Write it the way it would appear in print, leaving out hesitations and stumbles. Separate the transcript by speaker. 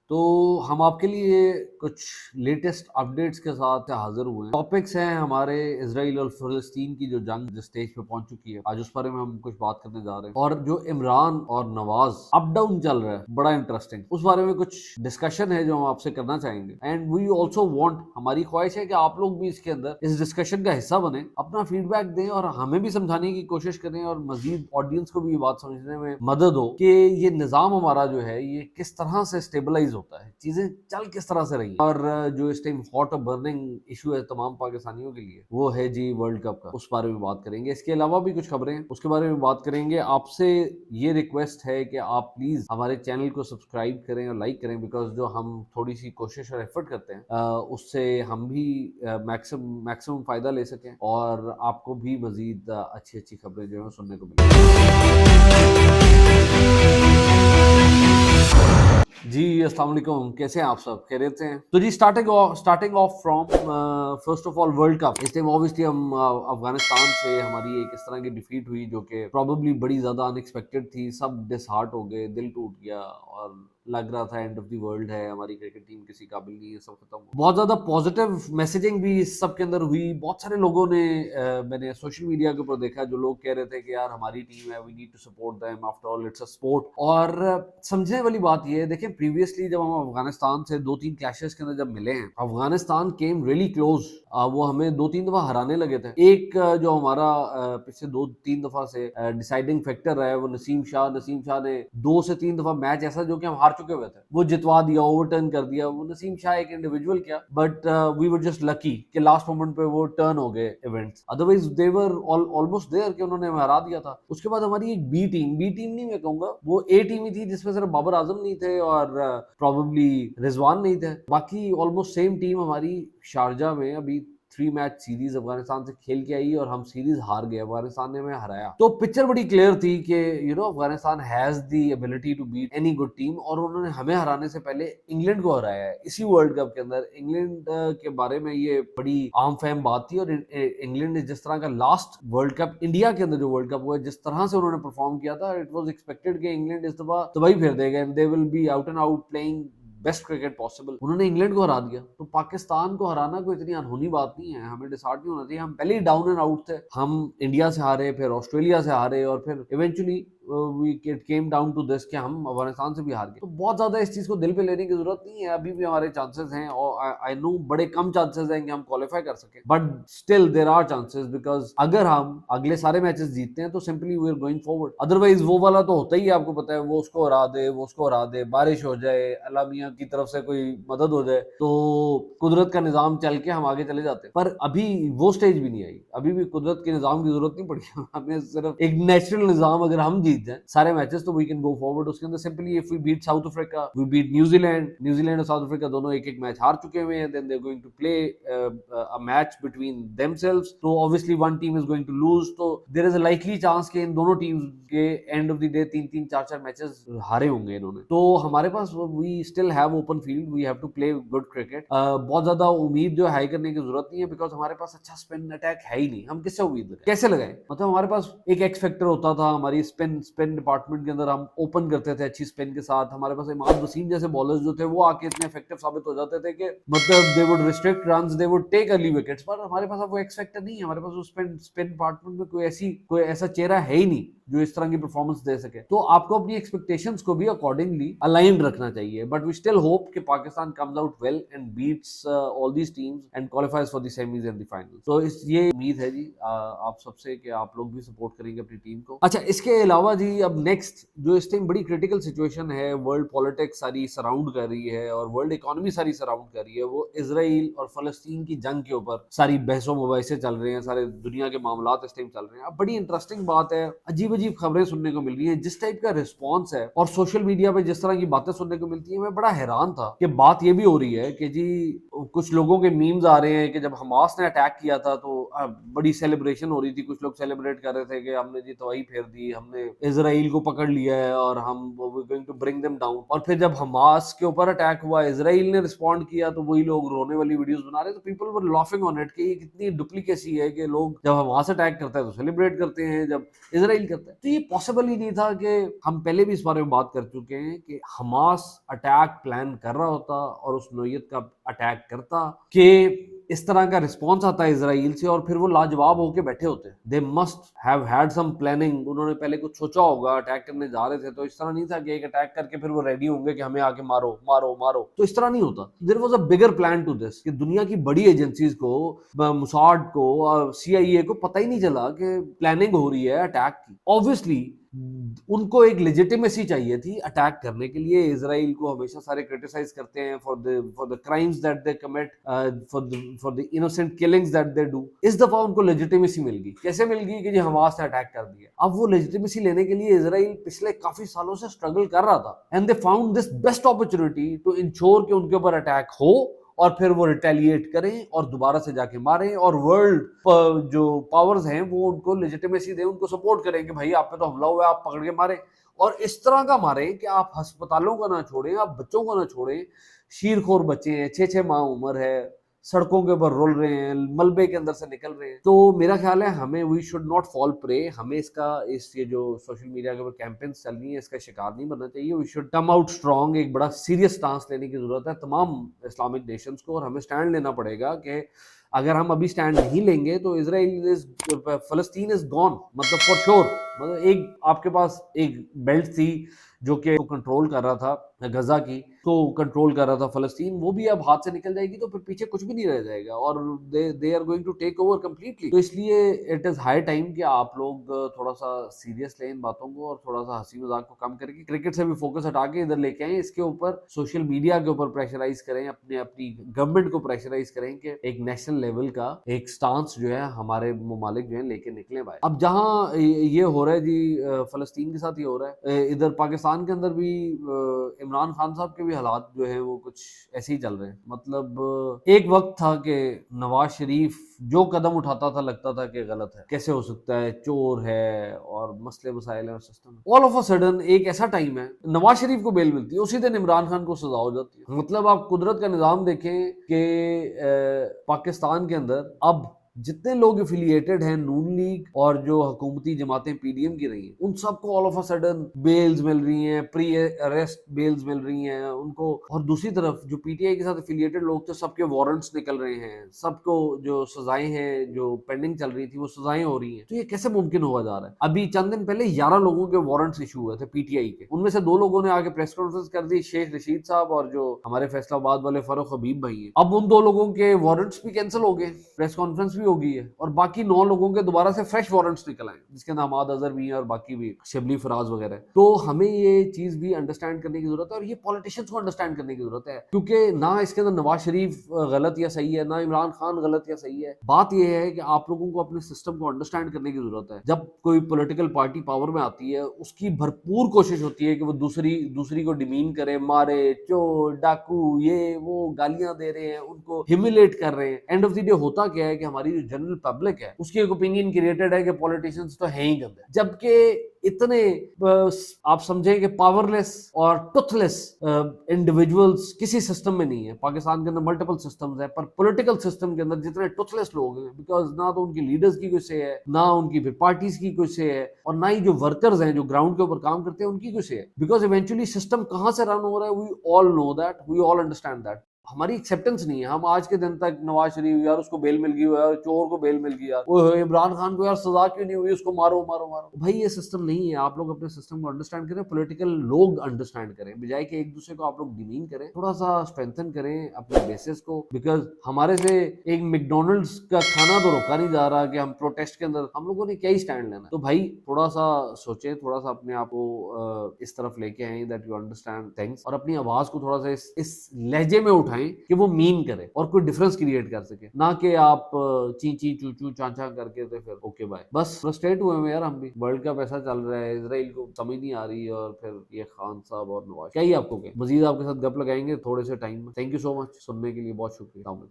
Speaker 1: تو हम आपके लिए कुछ लेटेस्ट अपडेट्स के साथ हाजिर हुए हैं। टॉपिक्स हैं हमारे इजराइल और फिलिस्तीन की जो जंग जिस स्टेज पे पहुंच चुकी है, आज उस बारे में हम कुछ बात करने जा रहे हैं। और जो इमरान और नवाज अप डाउन चल रहा है, बड़ा इंटरेस्टिंग, उस बारे में कुछ डिस्कशन है जो हम आपसे करना चाहेंगे। एंड वी ऑल्सो वांट, हमारी ख्वाहिश है कि आप लोग भी इसके अंदर इस डिस्कशन का हिस्सा बने, अपना फीडबैक दें और हमें भी समझाने की कोशिश करें और मजीद ऑडियंस को भी ये बात समझने में मदद हो कि ये निज़ाम हमारा जो है ये किस तरह से स्टेबलाइज होता है, चीजें चल किस तरह से रही हैं। और जो इस टाइम हॉट और बर्निंग इशू है तमाम पाकिस्तानियों के लिए, वो है जी वर्ल्ड कप का। उस बारे में बात करेंगे। इसके अलावा भी कुछ खबरें हैं, उसके बारे में बात करेंगे। आपसे ये रिक्वेस्ट है कि आप प्लीज हमारे चैनल को सब्सक्राइब करें और लाइक करें, बिकॉज जो हम थोड़ी सी कोशिश और एफर्ट करते हैं उससे हम भी मैक्सिमम फायदा ले सकें और आपको भी मजीद अच्छी अच्छी खबरें जो है सुनने को मिलें। जी अस्सलाम वालेकुम, कैसे हैं आप सब? खैरियत से हैं? तो जी starting off from first of all world cup. इस टाइम ऑब्वियसली हम अफगानिस्तान से हमारी एक इस तरह की डिफीट हुई जो कि प्रोबेबली बड़ी ज्यादा अनएक्सपेक्टेड थी। सब डिसहार्ट हो गए, दिल टूट गया और लग रहा था एंड ऑफ द वर्ल्ड है, हमारी क्रिकेट टीम किसी काबिल नहीं है, सब खत्म हो। बहुत ज्यादा पॉजिटिव मैसेजिंग भी इस सब के अंदर हुई। बहुत सारे लोगों ने मैंने सोशल मीडिया के ऊपर देखा जो लोग कह रहे थे कि यार हमारी टीम है, we need to support them, after all it's a sport. और समझने वाली बात ये है, देखिए प्रीवियसली जब हम अफगानिस्तान से 2-3 क्लैशेस के अंदर जब मिले हैं, अफगानिस्तान केम रियली क्लोज। वो हमें 2-3 दफा हराने लगे थे। एक जो हमारा पिछले 2-3 दफा से डिसाइडिंग फैक्टर रहा है वो नसीम शाह ने 2 से 3 दफा मैच ऐसा जो कि हम हार चुके हुए थे वो जितवा दिया, ओवरटर्न कर दिया। वो नसीम शाह एक इंडिविजुअल किया, but we were just lucky कि लास्ट मोमेंट पे वो टर्न हो गए events. Otherwise they were almost there कि उन्होंने हमें हरा दिया था। उसके बाद हमारी एक बी टीम नहीं मैं कहूंगा, वो ए टीम ही थी जिसमें सिर्फ बाबर आजम नहीं थे और प्रॉबेबली रिजवान नहीं थे। बाकी ऑलमोस्ट सेम टीम हमारी शारजा में अभी 3 मैच सीरीज अफगानिस्तान से खेल के आई और हम सीरीज हार गए, अफगानिस्तान ने हमें हराया। तो पिक्चर बड़ी क्लियर थी कि Afghanistan has the ability to beat any good team और उन्होंने हमें हराने से पहले इंग्लैंड को हराया है इसी वर्ल्ड कप के अंदर। इंग्लैंड के बारे में ये बड़ी आम फहम बात थी और इंग्लैंड ने जिस तरह का लास्ट वर्ल्ड कप इंडिया के अंदर जो वर्ल्ड कप हुआ जिस तरह से उन्होंने परफॉर्म किया था, इट वाज एक्सपेक्टेड कि इंग्लैंड इस दफा तबाही फेर देगा and they will be out and out playing best cricket possible. उन्होंने इंग्लैंड को हरा दिया। तो पाकिस्तान को हराना कोई इतनी अनहोनी बात नहीं है, हमें डिसहार्ट नहीं होना चाहिए। हम पहले ही डाउन एंड आउट थे, हम इंडिया से हारे, फिर ऑस्ट्रेलिया से हारे और फिर eventually it came down to this कि हम अफगानिस्तान से भी हार गए। तो बहुत ज्यादा इस चीज को दिल पे लेने की जरूरत नहीं है। अभी भी हमारे चांसेस हैं और आई नो बड़े कम चांसेस हैं कि हम क्वालिफाई कर सके, but still there are chances, because अगर हम अगले सारे मैचेस जीतते हैं तो simply we are going forward. Otherwise वो वाला तो होता ही है, आपको पता है, वो उसको हरा दे, बारिश हो जाए, अल्लाह मियां की तरफ से कोई मदद हो जाए तो कुदरत का निजाम चल के हम आगे चले जाते हैं। पर अभी वो स्टेज भी नहीं आई, अभी भी कुदरत के निजाम की जरूरत नहीं पड़ी। हमें सिर्फ एक नेचुरल निजाम, अगर हम जीत जाए सारे मैचेस तो वी कैन गो फॉरवर्ड। उसके अंदर simply if we beat South Africa, we beat New Zealand और साउथ अफ्रीका दोनों एक मैच हार चुके हुए हैं, then they are going to play a match between themselves, तो obviously one team is going to lose. तो there is a likely chance कि इन दोनों टीम्स के end of the day 3-3 4-4 matches हारे होंगे इन्होंने। तो हमारे पास we still have open field, we have to play good cricket. बहुत ज्यादा उम्मीद जो हाई करने की जरूरत नहीं है, बिकॉज हमारे पास अच्छा स्पिन अटैक है ही नहीं। हम किससे उम्मीद लगाए, कैसे लगाए? मतलब हमारे पास एक एक्स फैक्टर होता था, हमारी स्पिन डिपार्टमेंट के अंदर हम ओपन करते थे अच्छी स्पिन के साथ। हमारे पास इमाद वसीम जैसे बॉलर्स जो थे वो आके इतने इफेक्टिव साबित हो जाते थे कि मतलब they would restrict runs, they would take early wickets. पर हमारे पास अब वो एक्स फैक्टर नहीं है, हमारे पास वो स्पिन डिपार्टमेंट में कोई ऐसा चेहरा है ही नहीं जो इस तरह की परफॉर्मेंस दे सके। तो आपको अपनी एक्सपेक्टेशंस को भी अकॉर्डिंगली अलाइन रखना चाहिए, बट वी स्टिल होप कि Pakistan comes out well and beats all these teams and qualifies for the semis and the final. तो ये उम्मीद है जी आप सबसे कि आप लोग भी सपोर्ट करेंगे अपनी टीम को। अच्छा, इसके अलावा जी अब नेक्स्ट जो इस टाइम बड़ी क्रिटिकल सिचुएशन है, वर्ल्ड पॉलिटिक्स सारी सराउंड कर रही है और वर्ल्ड इकोनॉमी सारी सराउंड कर रही है, वो इजराइल और फलस्तीन की जंग के ऊपर सारी बहसों मुबाहिसे चल रहे हैं, सारे दुनिया के मामलात इस टाइम चल रहे हैं। अब बड़ी इंटरेस्टिंग बात है, अजीब अजीब खबरें सुनने को मिल रही है, जिस टाइप का रिस्पॉन्स है और सोशल मीडिया पे जिस तरह की बातें सुनने को मिलती है, मैं बड़ा हैरान था कि बात ये भी हो रही है कि जी कुछ लोगों के मीम्स आ रहे हैं कि जब हमास ने अटैक किया था तो बड़ी सेलिब्रेशन हो रही थी, कुछ लोग सेलिब्रेट कर रहे थे कि हमने जी तबाही फेर दी, हमने इजराइल को पकड़ लिया है और हम going to bring them down. और फिर जब हमास के ऊपर अटैक हुआ, इजराइल ने रिस्पॉन्ड किया, तो वही लोग रोने वाली वीडियोस बना रहे, तो people were laughing on it कि ये कितनी डुप्लीकेसी है कि लोग जब हमास अटैक करता है तो सेलिब्रेट करते हैं, जब इजराइल करता चलता है। तो ये पॉसिबल ही नहीं था कि हम पहले भी इस बारे में बात कर चुके हैं कि हमास अटैक प्लान कर रहा होता और उस नोयत का अटैक करता कि इस तरह का रिस्पॉन्स आता है इसराइल से और फिर वो लाजवाब होके बैठे होते। They must have had some planning, उन्होंने पहले कुछ सोचा होगा, अटैक करने जा रहे थे तो इस तरह नहीं था कि एक अटैक करके फिर वो रेडी होंगे कि हमें आके मारो मारो मारो, तो इस तरह नहीं होता। There was a bigger plan to this कि दुनिया की बड़ी एजेंसीज को, मुसाड को और CIA को पता ही नहीं चला कि प्लानिंग हो रही है अटैक की। ऑब्वियसली उनको एक लेजिटिमेसी चाहिए थी अटैक करने के लिए। इजराइल को हमेशा सारे क्रिटिसाइज करते हैं for the crimes that they commit, for the innocent killings that they do. इस दफा उनको लेजिटिमेसी मिल गई। कैसे मिल गई? कि जी हमास ने अटैक कर दिया। अब वो लेजिटिमेसी लेने के लिए इजराइल पिछले काफी सालों से स्ट्रगल कर रहा था and they found this best opportunity to ensure कि उनके ऊपर अटैक हो और फिर वो रिटेलिएट करें और दोबारा से जाके मारें और वर्ल्ड जो पावर्स हैं वो उनको लेजिटिमेसी दें, उनको सपोर्ट करें कि भाई आप पे तो हमला हुआ है, आप पकड़ के मारें। और इस तरह का मारें कि आप अस्पतालों को ना छोड़ें, आप बच्चों को ना छोड़ें। शीरखोर बच्चे हैं, 6-6 माह उम्र है, सड़कों के ऊपर रुल रहे हैं, मलबे के अंदर से निकल रहे हैं। तो मेरा ख्याल है हमें we should not fall prey, हमें ये जो सोशल मीडिया के ऊपर कैंपेन्स चल रही है इसका शिकार नहीं बनना चाहिए। We should come out strong, एक बड़ा सीरियस स्टांस लेने की जरूरत है तमाम इस्लामिक नेशंस को, और हमें स्टैंड लेना पड़ेगा कि अगर हम अभी स्टैंड नहीं लेंगे तो इजराइल इज, फलस्तीन इज गॉन, मतलब फॉर श्योर। मतलब एक आपके पास एक बेल्ट थी जो कि कंट्रोल कर रहा था गजा की, तो कंट्रोल कर रहा था फलस्तीन, वो भी अब हाथ से निकल जाएगी तो फिर पीछे कुछ भी नहीं रह जाएगा और they are going to take over completely. तो इसलिए इट इज हाई टाइम कि आप लोग थोड़ा सा सीरियस लें इन बातों को और थोड़ा सा हंसी मजाक को कम करके क्रिकेट से भी फोकस हटा के इधर लेके आए। इसके ऊपर सोशल मीडिया के ऊपर प्रेशराइज करें, अपनी गवर्नमेंट को प्रेशराइज करें कि एक नेशनल लेवल का एक स्टांस जो है हमारे ममालिक जो है लेके निकले भाई। अब जहाँ ये हो रहा है जी फलस्तीन के साथ ये हो रहा है, इधर पाकिस्तान के अंदर भी इमरान खान साहब के भी हालात जो है वो कुछ ऐसे ही चल रहे हैं। मतलब एक वक्त था कि नवाज शरीफ जो कदम उठाता था लगता था कि गलत है, कैसे हो सकता है, चोर है और मसले मसाइल है system. All of a sudden एक ऐसा टाइम है नवाज शरीफ को बेल मिलती है, उसी दिन इमरान खान को सजा हो जाती है। मतलब आप कुदरत का निजाम देखें कि पाकिस्तान के अंदर अब जितने लोग एफिलिएटेड हैं नून लीग और जो हुकूमती जमातें PDM की रही हैं, उन सबको all of a sudden bells मिल रही हैं, प्री अरेस्ट बेल्स मिल रही हैं उनको। और दूसरी तरफ जो PTI के साथ एफिलिएटेड लोग थे सबके वारंट्स निकल रहे हैं, सबको जो सजाएं हैं जो पेंडिंग चल रही थी वो सजाएं हो रही हैं। तो ये कैसे मुमकिन हुआ जा रहा है? अभी चंद दिन पहले 11 लोगों के वारंट्स इशू हुए थे PTI के, उनमें से 2 लोगों ने आगे प्रेस कॉन्फ्रेंस कर दी, शेख रशीद साहब और जो हमारे फैसलाबाद वाले फारूक हबीब भाई हैं। अब उन 2 लोगों के वारंट्स भी कैंसिल हो गए, प्रेस कॉन्फ्रेंस भी हो गई है और बाकी 9 लोगों के दोबारा से फ्रेश वारंट्स निकल आए जिसके नाम आद अजहर भी हैं और बाकी भी शिबली फराज वगैरह। तो हमें ये चीज भी अंडरस्टैंड करने की जरूरत है और ये पॉलिटिशियंस को अंडरस्टैंड करने की जरूरत है, क्योंकि ना इसके अंदर नवाज शरीफ गलत या सही है, ना इमरान खान गलत या सही है। बात यह है कि आप लोगों को अपने सिस्टम को अंडरस्टैंड करने की जरूरत है। जब कोई पॉलिटिकल पार्टी पावर में आती है उसकी भरपूर कोशिश होती है कि वो दूसरी को डिमीन करे, मारे, चोर डाकू ये वो गालियां दे रहे हैं, उनको ह्यूमिलेट कर रहे हैं। एंड ऑफ द डे होता क्या है कि हमारी जो जनरल पब्लिक है उसकी एक ओपिनियन क्रिएटेड है कि पॉलिटिशियंस तो हैं ही गंदे, जबकि इतने आप समझें कि पावरलेस और टुथलेस इंडिविजुअल्स किसी सिस्टम में नहीं है। पाकिस्तान के अंदर मल्टीपल सिस्टम्स है पर पॉलिटिकल सिस्टम के अंदर जितने टुथलेस लोग हैं, बिकॉज ना तो उनकी लीडर्स की कोई से है, ना उनकी पार्टीज की कोई से है और ना ही जो वर्कर्स हैं जो ग्राउंड के ऊपर काम करते हैं उनकी कोई से है। बिकॉज इवेंचुअली सिस्टम कहां से रन हो रहा है we all know that, we all understand that. हमारी एक्सेप्टेंस नहीं है। हम आज के दिन तक नवाज शरीफ यार उसको बेल मिल गई यार, चोर को बेल मिल गई यार, वो इमरान खान को यार सजा क्यों नहीं हुई, उसको मारो मारो मारो। भाई ये सिस्टम नहीं है। आप लोग अपने सिस्टम को अंडरस्टैंड करें, पॉलिटिकल लोग अंडरस्टैंड करें, बजाय कि एक दूसरे को आप लोग डिमीन करें। थोड़ा सा स्ट्रेंथन करें अपने बेसिस को, बिकॉज हमारे से एक मैकडोनल्ड्स का खाना तो रोका नहीं जा रहा कि हम प्रोटेस्ट के अंदर हम लोगों ने क्या ही स्टैंड लेना। तो भाई थोड़ा सा सोचें, थोड़ा सा अपने आप को इस तरफ लेके आए दैट यू अंडरस्टैंड थिंग्स और अपनी आवाज को थोड़ा सा इस लहजे में उठाएं कि वो मीन करे और कोई डिफरेंस क्रिएट कर सके, ना कि आप ची ची चू चू चाचा करके तो फिर ओके बाय। बस फ्रस्ट्रेट हुए हैं यार हम भी। वर्ल्ड कप ऐसा चल रहा है, इजराइल को समझ नहीं आ रही और फिर ये खान साहब और नवाज क्या ही आपको कहें। मजीद आपके साथ गप लगाएंगे थोड़े से टाइम में। थैंक यू सो मच सुनने के लिए, बहुत शुक्रिया।